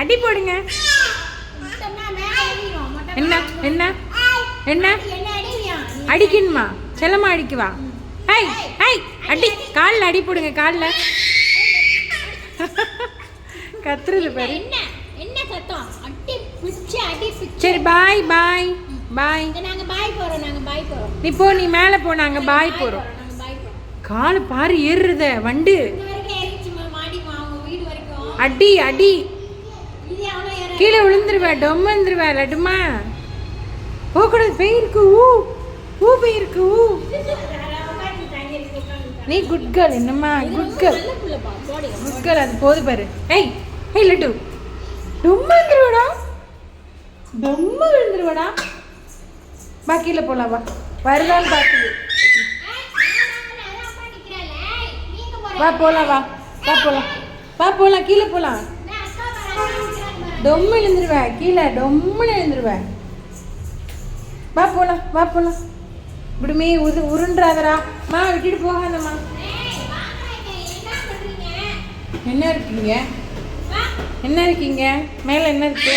அடி போடுங்க. என்ன என்ன என்ன அடிக்கணுமா? செல்லம்மா அடிக்குவா? ஐய் ஐய் அடி, காலில் அடி போடுங்க, காலில் கத்துறது பாரு. என்ன சத்தம்? அடி பிச்சை, அடி பிச்சை. சரி பாய் பாய் பாய். நாங்க பாய் போறோம், நாங்க பாய் போறோம். நீ போ, நீ மேலே போ, நாங்க பாய் போறோம். கால் பாரு ஏறுறத வண்டு. அடி அடி, கீழே விழுந்துருவேன், டொம்ம வந்துருவேன். லட்டுமா போகக்கூடாது, பெயிருக்கு. ஊ பெயிருக்கு. நீ குட் கேர்ள். என்னம்மா குட் கேர்ள், குட் கேர்ள். அது போது பாரு. ஏய் ஏய் லட்டு, டொம்ம வந்துருவாடா, டொம்ம விழுந்துருவாடா. வா கீழே போலாம், வா. வருதான்னு பார்க்குது. வா போலாம், வா வா போலாம், வா போலாம், கீழே போலாம். டொம்மு எழுந்துருவேன், கீழே டொம்முன்னு எழுந்துருவேன். வா போலாம், வா போலாம். இப்படிமே உருண்டுறாதரா. மா விட்டுட்டு போகாதம்மா. என்ன இருக்கீங்க? என்ன இருக்கீங்க? மேலே என்ன இருக்கு?